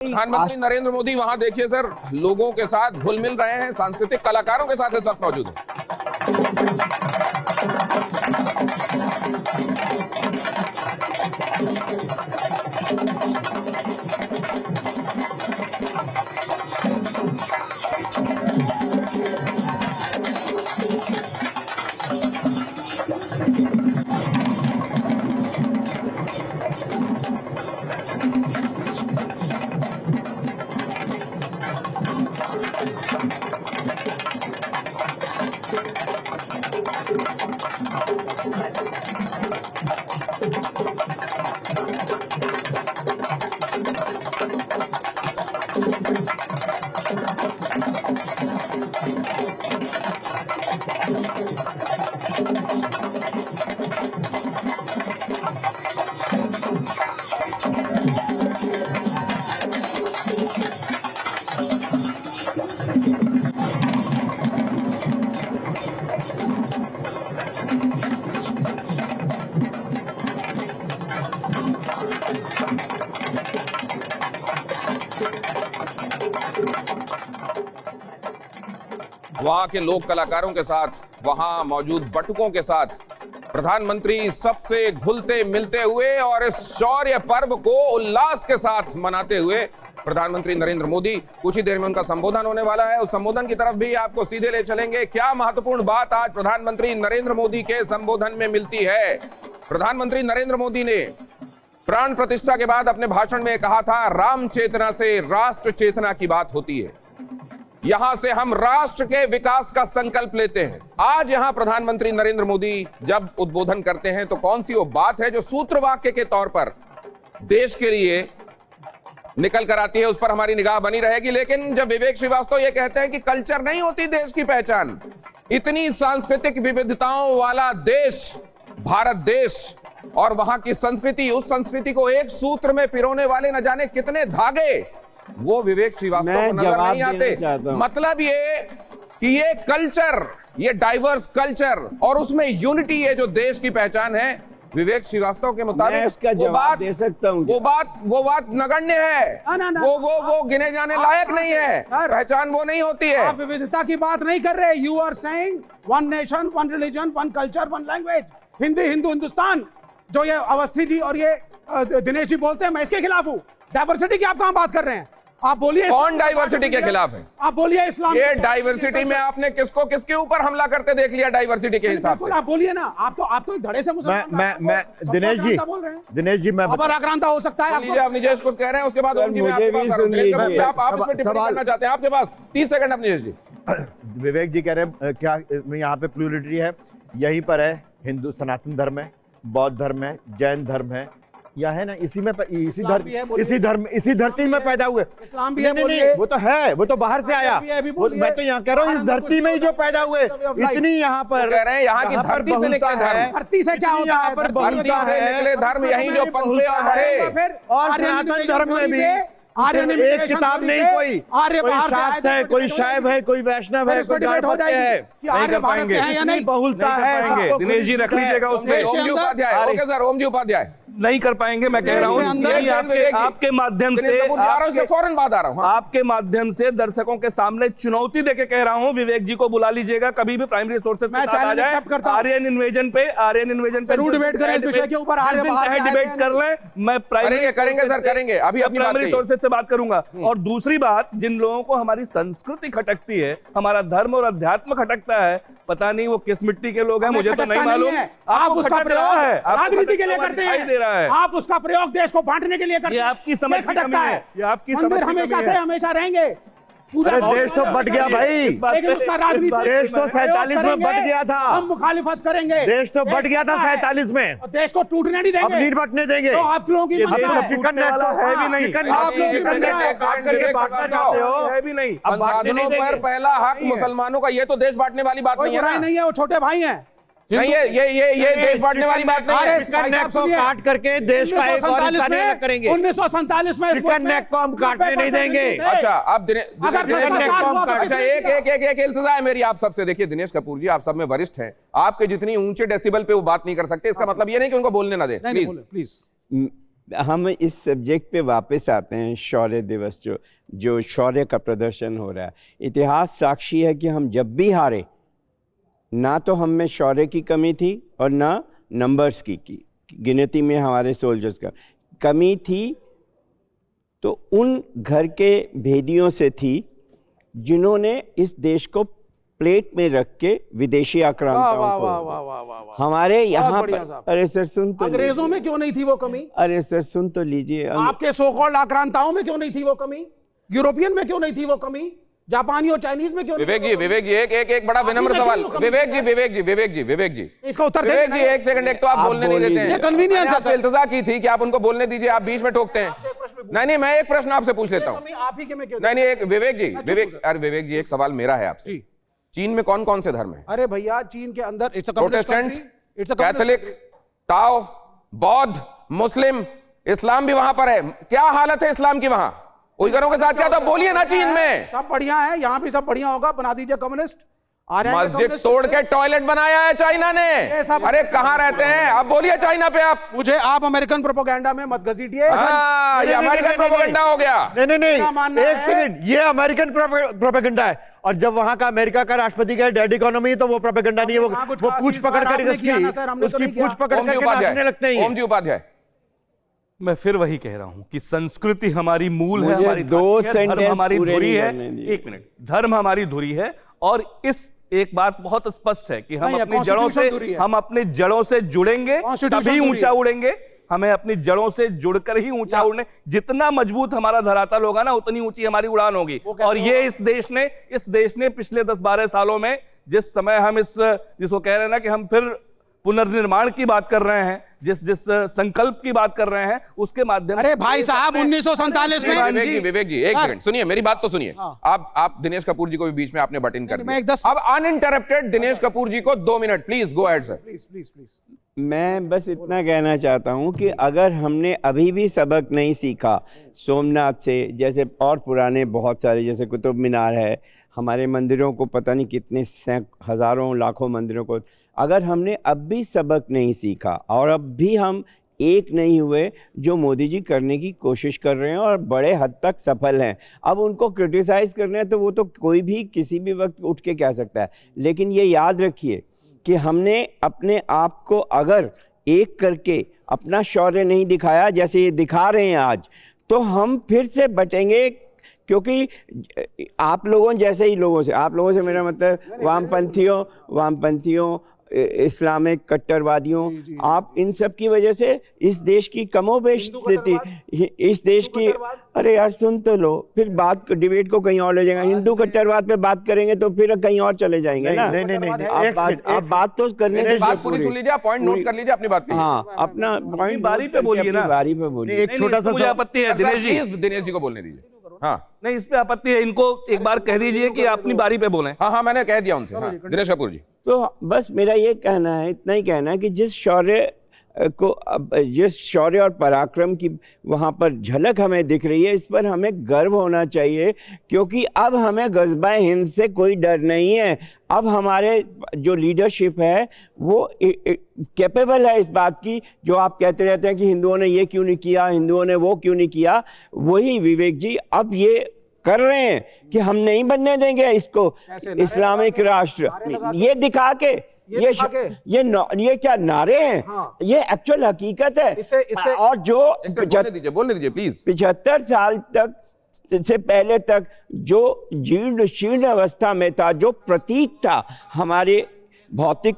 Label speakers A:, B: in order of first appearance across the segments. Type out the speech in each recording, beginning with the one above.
A: प्रधानमंत्री नरेंद्र मोदी वहां देखिए सर, लोगों के साथ घुल मिल रहे हैं, सांस्कृतिक कलाकारों के साथ इस वक्त मौजूद हैं। वहां के लोक कलाकारों के साथ, वहां मौजूद बटुकों के साथ प्रधानमंत्री सबसे घुलते मिलते हुए और इस शौर्य पर्व को उल्लास के साथ मनाते हुए प्रधानमंत्री नरेंद्र मोदी, कुछ ही देर में उनका संबोधन होने वाला है। उस संबोधन की तरफ भी आपको सीधे ले चलेंगे। क्या महत्वपूर्ण बात आज प्रधानमंत्री नरेंद्र मोदी के संबोधन में मिलती है? प्रधानमंत्री नरेंद्र मोदी ने प्राण प्रतिष्ठा के बाद अपने भाषण में कहा था, राम चेतना से राष्ट्र चेतना की बात होती है। यहां से हम राष्ट्र के विकास का संकल्प लेते हैं। आज यहां प्रधानमंत्री नरेंद्र मोदी जब उद्बोधन करते हैं तो कौन सी वो बात है जो सूत्र वाक्य के तौर पर देश के लिए निकल कर आती है, उस पर हमारी निगाह बनी रहेगी। लेकिन जब विवेक श्रीवास्तव ये कहते हैं कि कल्चर नहीं होती देश की पहचान, इतनी सांस्कृतिक विविधताओं वाला देश भारत देश और वहां की संस्कृति, उस संस्कृति को एक सूत्र में पिरोने वाले न जाने कितने धागे वो विवेक श्रीवास्तव को नजर नहीं आते। मतलब ये कि ये कल्चर, ये डाइवर्स कल्चर और उसमें यूनिटी, ये जो देश की पहचान है, विवेक श्रीवास्तव के मुताबिक
B: वो बात दे सकता हूं,
A: वो बात नगण्य है। वो गिने जाने लायक नहीं है। पहचान वो नहीं होती है।
C: आप विविधता की बात नहीं कर रहे। You are saying one nation, one religion, one culture, one language. Hindi, Hindu, Hindustan, जो ये अवस्थी जी और ये दिनेश जी बोलते हैं, मैं इसके खिलाफ हूँ। डाइवर्सिटी की आप कहां बात कर रहे हैं? आप बोलिए।
A: कौन डाइवर्सिटी के खिलाफ है?
C: आप बोलिए। इस्लाम
A: ये डाइवर्सिटी में आपने किसको किसके ऊपर हमला करते देख लिया डाइवर्सिटी के हिसाब से?
C: आप बोलिए ना। आप तो एक धड़े से
B: मैं दिनेश जी बोल रहे हैं। मैं
C: खबर आक्रांता हो सकता है।
A: आप निजेश कुछ कह रहे हैं, उसके बाद ओम जी मैं आपके पास आ रहा हूं। आप इसमें टिप्पणी करना चाहते हैं? आपके पास 30 सेकंड। आप निजेश जी।
B: विवेक जी कह रहे हैं क्या यहाँ पे प्लूरिटी है? यहीं पर है, हिंदू सनातन धर्म है, बौद्ध धर्म है, जैन धर्म है, या है ना, इसी धरती में पैदा हुए।
C: इस्लाम भी है, बोलिए।
B: वो तो है, वो तो बाहर से आया। मैं तो यहाँ कह रहा हूँ, इस धरती में ही जो पैदा हुए, इतनी यहाँ पर
A: कह रहे हैं, यहाँ की धरती से निकले धर्म।
C: धरती से क्या होता है?
A: धरती से निकले धर्म यही जो पनपे और बढ़े।
B: और सनातन धर्म में भी एक किताब नहीं, कोई शाक्त है, कोई शैव है, कोई वैष्णव है, कोई गाणपत्य है।
C: आर्य भारत है या नहीं?
B: बहुलता है।
D: दिनेश जी रख लीजिएगा उसमें।
A: ओम जी उपाध्याय। ओके सर, ओम जी उपाध्याय।
D: नहीं कर पाएंगे, मैं कह रहा हूँ। आपके माध्यम से
A: फौरन बात आ रहा हूँ।
D: आपके माध्यम से दर्शकों के सामने चुनौती देके कह रहा हूँ, विवेक जी को बुला लीजिएगा कभी भी प्राइमरी सोर्सेज के साथ आ जाए। आर्यन इन्वेजन पे
C: डिबेट करें इस विषय के ऊपर।
D: डिबेट कर लें। मैं
A: करेंगे सर, करेंगे। अभी
D: प्राइमरी सोर्सेज से बात करूंगा। और दूसरी बात, जिन लोगों को हमारी संस्कृति खटकती है, हमारा धर्म और अध्यात्म खटकता है, पता नहीं वो किस मिट्टी के लोग हैं, मुझे तो नहीं मालूम।
C: आप उसका प्रयोग राजनीति के लिए करते हैं। आप उसका प्रयोग देश को बांटने के लिए करते हैं।
D: ये आपकी समझ की कमी है। ये आपकी समझ की कमी है।
C: हमेशा रहेंगे।
B: अरे देश तो बट गया भाई।
C: लेकिन उसका राजनीति,
B: देश तो 47 में बट गया था।
C: हम मुखालिफत करेंगे।
B: देश तो बट गया था 47स में।
C: देश को टूटने नहीं देंगे।
B: अब नहीं बटने देंगे।
C: तो आप लोगों की
B: चिकन नेट तो
D: है भी नहीं।
B: आप लोग चिकन नेट काट करके बांटना चाहते हो,
D: है भी नहीं।
A: संसाधनों पर पहला हक मुसलमानों का, ये तो देश बांटने वाली बात नहीं है।
C: नहीं है, वो छोटे भाई हैं।
A: नहीं, ये देश बांटने वाली बात नहीं है।
B: चिकन नेक को काट करके देश का एक और हिस्सा नहीं करेंगे।
C: 1947 में
B: चिकन नेक को हम काटने नहीं देंगे।
A: अच्छा, आप एक इल्तिजा है मेरी आप सबसे। देखिए दिनेश कपूर जी, आप सब में वरिष्ठ हैं, आपके जितनी ऊंचे डेसिबल पे वो बात नहीं कर सकते, इसका मतलब ये नहीं कि उनको बोलने ना दे। प्लीज
E: हम इस सब्जेक्ट पे वापस आते हैं। शौर्य दिवस जो शौर्य का प्रदर्शन हो रहा है, इतिहास साक्षी है कि हम जब भी हारे, ना तो हम में शौर्य की कमी थी और ना नंबर्स की गिनती में हमारे सोल्जर्स का कमी थी, तो उन घर के भेदियों से थी जिन्होंने इस देश को प्लेट में रख के विदेशी आक्रांताओं को हमारे यहाँ पर। अरे सर सुन तो
C: अंग्रेजों में क्यों नहीं थी वो कमी?
E: अरे सर सुन तो लीजिए।
C: आपके सो कॉल्ड आक्रांताओं में क्यों नहीं थी वो कमी? यूरोपियन में क्यों नहीं थी वो कमी? जापानी और चाइनीज में क्यों?
A: विवेक जी एक बड़ा विनम्र सवाल। विवेक जी
C: इसका उत्तर
A: विवेक जी एक सेकंड, एक तो आप बोलने नहीं देते हैं।
C: कन्वीनियंस
A: से इल्तजा की थी कि आप उनको बोलने दीजिए, आप बीच में टोकते हैं। नहीं, मैं एक प्रश्न आपसे पूछ लेता हूँ।
C: आप ही के में क्यों?
A: नहीं, एक विवेक जी एक सवाल मेरा है आपसे। चीन में कौन कौन से धर्म है?
C: अरे भैया, चीन के अंदर
A: प्रोटेस्टेंट, कैथोलिक, ताओ, बौद्ध, मुस्लिम, इस्लाम भी वहां पर है। क्या हालत है इस्लाम की वहां? उइगरों के साथ क्या था? बोलिए ना। चीन में
C: सब बढ़िया है, यहाँ भी सब बढ़िया होगा। बना दीजिए कम्युनिस्ट।
A: मस्जिद तोड़ के टॉयलेट बनाया है चाइना ने। अरे कहां रहते हैं? अब बोलिए चाइना पे आप।
C: मुझे आप अमेरिकन प्रोपेगेंडा में मत घसीटिए।
A: ये अमेरिकन प्रोपेगेंडा हो गया।
B: नहीं, एक सेकंड, ये अमेरिकन प्रोपेगेंडा है। और जब वहां का अमेरिका का राष्ट्रपति का डेड इकोनॉमी, तो वो प्रोपेगेंडा नहीं है, वो पूछ पकड़ कर उसकी पूछ पकड़ कर नाचने लगते हैं।
A: ओम जी उपाध्याय,
D: मैं फिर वही कह रहा हूं कि संस्कृति हमारी मूल है,
E: मुझे
D: हमारी
E: दो
D: धर्म
E: सेंटेंस
D: हमारी
E: पूरे
D: धुरी
E: नहीं
D: है।
E: करने दिए।
D: एक मिनट, धर्म हमारी धुरी है और इस एक बात बहुत स्पष्ट है कि हम
C: नहीं,
D: अपनी जड़ों से जुड़ेंगे तभी ऊंचा उड़ेंगे। हमें अपनी जड़ों से जुड़कर ही ऊंचा उड़ने, जितना मजबूत हमारा धरातल होगा ना, उतनी ऊंची हमारी उड़ान होगी। और ये इस देश ने पिछले 10-12 सालों में, जिस समय हम जिसको कह रहे हैं ना कि हम फिर पुनर्निर्माण की बात कर रहे हैं, जिस संकल्प की बात कर रहे हैं, उसके माध्यम।
C: अरे भाई साहब, 1947 में
A: विवेक जी एक सेकंड सुनिए, मेरी बात तो सुनिए। आप दिनेश कपूर जी को भी बीच में आपने बट इन कर दिया। अब अनइंटरप्टेड दिनेश कपूर जी को 2 minute, please go ahead sir.
C: Please.
E: मैं बस इतना कहना चाहता हूं कि अगर हमने अभी भी सबक नहीं सीखा सोमनाथ से, जैसे और पुराने बहुत सारे, जैसे कुतुब मीनार है, हमारे मंदिरों को पता नहीं कितने हजारों लाखों मंदिरों को, अगर हमने अब भी सबक नहीं सीखा और अब भी हम एक नहीं हुए, जो मोदी जी करने की कोशिश कर रहे हैं और बड़े हद तक सफल हैं, अब उनको क्रिटिसाइज़ करना है तो वो तो कोई भी किसी भी वक्त उठ के कह सकता है। लेकिन ये याद रखिए कि हमने अपने आप को अगर एक करके अपना शौर्य नहीं दिखाया जैसे ये दिखा रहे हैं आज, तो हम फिर से बटेंगे। क्योंकि आप लोगों जैसे ही लोगों से, आप लोगों से मेरा मतलब वामपंथियों, इस्लामिक कट्टरवादियों, आप इन सब की वजह से इस देश की कमोबेश स्थिति, इस देश की, अरे यार सुन तो लो, फिर बात डिबेट को कहीं और ले जाएगा। हिंदू कट्टरवाद पे बात करेंगे तो फिर कहीं और चले जाएंगे ना।
B: नहीं,
E: आप बात तो करने की
A: बात पूरी सुन लीजिए, पॉइंट नोट कर लीजिए अपनी बात की।
E: हाँ, अपना पॉइंट
D: बारी पे बोलिए ना,
E: बारी पे बोलिए।
B: एक छोटा सा
D: मुझे आपत्ति है
A: दिनेश जी को बोलने दीजिए। हाँ
D: नहीं, इस पे आपत्ति है, इनको एक बार कह दीजिए कि अपनी बारी पे बोलें।
A: हाँ मैंने कह दिया उनसे। हाँ, दिनेश कपूर जी,
E: तो बस मेरा ये कहना है, इतना ही कहना है कि जिस शौर्य और पराक्रम की वहाँ पर झलक हमें दिख रही है, इस पर हमें गर्व होना चाहिए, क्योंकि अब हमें ग़ज़बा हिंद से कोई डर नहीं है। अब हमारे जो लीडरशिप है वो कैपेबल है इस बात की, जो आप कहते रहते हैं कि हिंदुओं ने ये क्यों नहीं किया, हिंदुओं ने वो क्यों नहीं किया, वही विवेक जी अब ये कर रहे हैं कि हम नहीं बनने देंगे इसको इस्लामिक राष्ट्र। ये दिखा के ये क्या नारे हैं? हाँ। ये एक्चुअल हकीकत है। इससे और जो
A: बोलने दीजिए प्लीज।
E: 75 साल तक से पहले तक जो जीर्ण शीर्ण अवस्था में था, जो प्रतीक था हमारे भौतिक,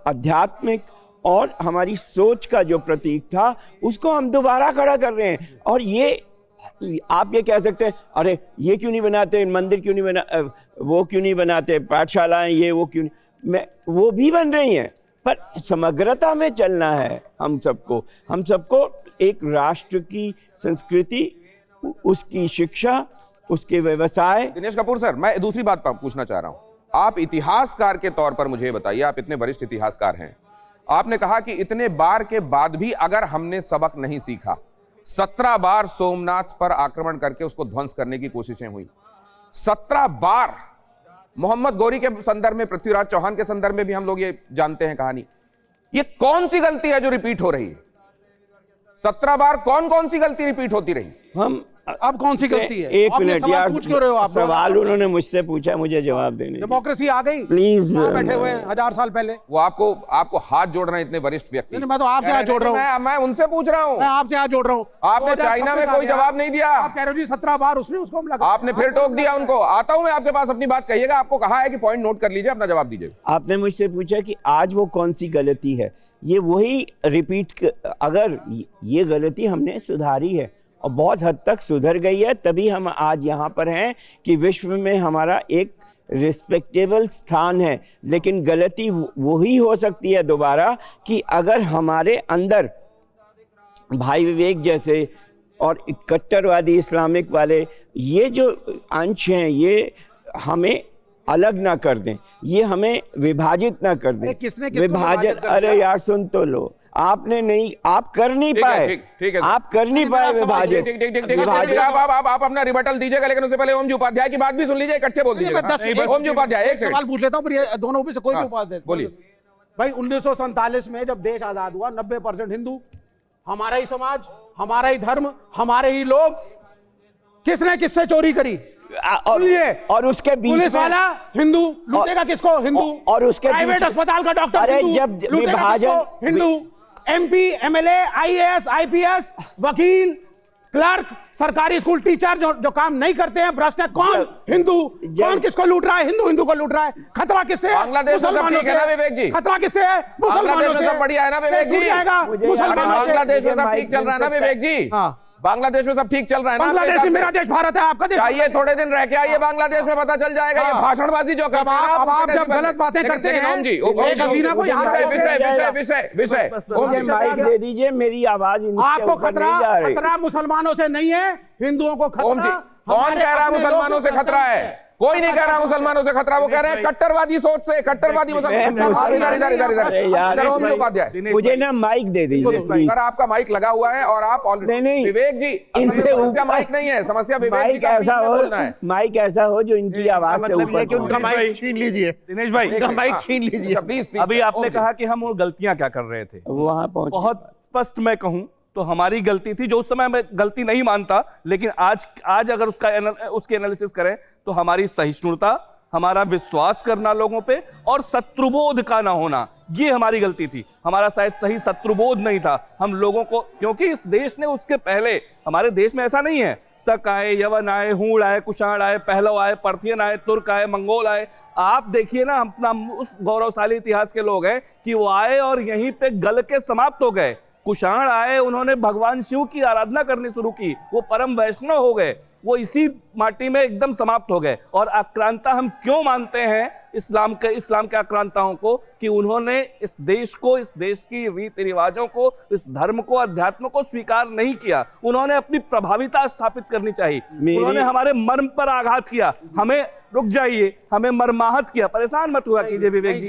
E: आध्यात्मिक और हमारी सोच का जो प्रतीक था, उसको हम दोबारा खड़ा कर रहे हैं। और ये आप ये कह सकते हैं, अरे ये क्यों नहीं बनाते, मंदिर क्यों नहीं बना, वो क्यों नहीं बनाते, पाठशालाएं ये वो क्यों नहीं, वो भी बन रही हैं, पर समग्रता में चलना है। हम सबको एक राष्ट्र की संस्कृति, उसकी शिक्षा, उसके व्यवसाय।
A: दिनेश कपूर सर, मैं दूसरी बात पूछना चाह रहा हूं। आप इतिहासकार के तौर पर मुझे बताइए, आप इतने वरिष्ठ इतिहासकार हैं, आपने कहा कि इतने बार के बाद भी अगर हमने सबक नहीं सीखा, 17 बार सोमनाथ पर आक्रमण करके उसको ध्वंस करने की कोशिशें हुई, 17 बार मोहम्मद गौरी के संदर्भ में, पृथ्वीराज चौहान के संदर्भ में भी हम लोग ये जानते हैं कहानी। ये कौन सी गलती है जो रिपीट हो रही है? 17 बार कौन कौन सी गलती रिपीट होती रही?
E: हम
C: अब कौन सी गलती है?
E: एक
C: आप ये
E: मिनट
C: सवाल
E: यार,
C: पूछ क्यों रहे हो आप?
E: सवाल उन्होंने मुझसे पूछा, मुझे जवाब देने दीजिए।
C: डेमोक्रेसी आ गई,
E: प्लीज
C: वहाँ बैठे हुए हैं 1000 साल पहले।
A: वो आपको हाथ जोड़ रहे हैं इतने वरिष्ठ व्यक्ति।
C: नहीं, मैं तो आपसे हाथ जोड़ रहा हूँ।
A: मैं उनसे पूछ रहा हूँ।
C: मैं आपसे हाथ जोड़ रहा हूँ।
A: आपने चाइना में कोई जवाब नहीं दिया।
C: आप कह रहे हो जी 17 बार उसने उसको लगा,
A: आपने फिर टोक दिया उनको। आता हूं मैं आपके पास, अपनी बात कहिएगा। आपको कहा है कि पॉइंट नोट कर लीजिए, अपना जवाब दीजिए।
E: आपने मुझसे पूछा कि आज वो कौन सी गलती है, ये वही रिपीट, अगर ये गलती हमने सुधारी है और बहुत हद तक सुधर गई है, तभी हम आज यहाँ पर हैं कि विश्व में हमारा एक रिस्पेक्टेबल स्थान है। लेकिन गलती वही हो सकती है दोबारा कि अगर हमारे अंदर भाई विवेक जैसे और कट्टरवादी इस्लामिक वाले ये जो अंश हैं, ये हमें अलग ना कर दें, ये हमें विभाजित ना कर दें।
C: किसने किसको
E: विभाजित?
C: कर
E: अरे
C: दिया?
E: यार सुन तो लो, आपने नहीं, आप कर नहीं
A: ठीक है,
E: पाए,
A: ठीक है,
E: आप कर नहीं पाए विभाजित।
A: आप अपना रिबटल दीजिएगा, लेकिन उससे पहले ओम जी उपाध्याय की बात भी सुन लीजिए, इकट्ठे बोल दीजिएगा। ओम जी उपाध्याय एक
C: सवाल पूछ लेता हूँ, फिर ये दोनों में से कोई भी उपाध्याय
A: बोलिए।
C: भाई 1947 में जब देश आजाद हुआ, 90% हिंदू, हमारा ही समाज, हमारा ही धर्म, हमारे ही लोग, किसने किससे चोरी करी?
E: और उसके बीच
C: पुलिस
E: में
C: वाला हिंदू लूटेगा किसको? हिंदू।
E: और उसके
C: प्राइवेट अस्पताल का डॉक्टर
E: अरे
C: हिंदू,
E: जब
C: लूटेगा
E: विभाजन
C: किसको? Hindu. MP, MLA, IAS, IPS, वकील, क्लर्क, सरकारी स्कूल टीचर जो काम नहीं करते हैं, भ्रष्ट है, कौन? हिंदू। कौन किसको लूट रहा है? हिंदू को लूट रहा है। खतरा किससे है?
A: बांग्लादेश में सब ठीक है ना विवेक जी?
C: खतरा किससे है?
A: बांग्लादेश में सब बढ़िया है ना विवेक जी? बांग्लादेश में सब ठीक चल रहा है ना विवेक जी? बांग्लादेश में सब ठीक चल रहा है ना?
C: बांग्लादेश में मेरा देश भारत है, आपका देश।
A: चाहिए थोड़े दिन रह के आइए बांग्लादेश में, पता चल जाएगा। ये भाषणबाजी जो करते हैं
C: आप जब गलत बातें करते हैं,
A: ओम जी,
C: एक हसीना को यहाँ
A: विषय
E: मुझे माइक दे दीजिए, मेरी आवाज
C: आपको खतरा मुसलमानों से नहीं है, हिंदुओं को खतरा।
A: ओम जी, कौन कह रहा है मुसलमानों से खतरा है? कोई नहीं कह रहा मुसलमानों से खतरा, वो कह रहे हैं कट्टरवादी सोच से, कट्टरवादी मुसलमान।
E: मुझे ना माइक दे दीजिए प्लीज।
A: सर आपका माइक लगा हुआ है और आप ऑलरेडी
E: नहीं
A: विवेक जी,
E: इनसे
A: समस्या माइक नहीं है, समस्या विवेक जी
E: माइक
A: का
E: ऐसा
A: बीच में
E: हो,
A: बोलना है।
E: माइक ऐसा हो जो इनकी आवाज से ऊपर
B: कि उनका माइक छीन लीजिए,
D: दिनेश भाई,
B: उनका माइक छीन लीजिए।
A: प्लीज
D: अभी आपने कहा कि हम वो गलतियां क्या कर रहे थे,
E: वहां पहुंच।
D: बहुत स्पष्ट मैं कहूं तो हमारी गलती थी, जो उस समय मैं गलती नहीं मानता, लेकिन आज अगर उसके एनालिसिस करें तो हमारी सहिष्णुता, हमारा विश्वास करना लोगों पे और शत्रुबोध का ना होना, ये हमारी गलती थी। हमारा शायद सही शत्रुबोध नहीं था हम लोगों को, क्योंकि इस देश ने उसके पहले, हमारे देश में ऐसा नहीं है शक आए, यवन आए, हूण आए, कुषाण आए, पहलव आए, पर्थियन आए, तुर्क आए, मंगोल आए। आप देखिए ना, अपना उस गौरवशाली इतिहास के लोग हैं कि वो आए और यहीं पे गल के समाप्त हो गए। कुषाण आए, उन्होंने भगवान शिव की आराधना करनी शुरू की, वो परम वैष्णव हो गए, वो इसी माटी में एकदम समाप्त हो गए। और आक्रांता हम क्यों मानते हैं इस्लाम के आक्रांताओं को? कि उन्होंने इस देश को, इस देश की रीति रिवाजों को, इस धर्म को, अध्यात्म को स्वीकार नहीं किया। उन्होंने अपनी प्रभाविता स्थापित करनी चाहिए। उन्होंने हमारे मर्म पर आघात किया, हमें रुक जाइए, हमें मर्माहत किया। परेशान मत हुआ कीजिए विवेक जी।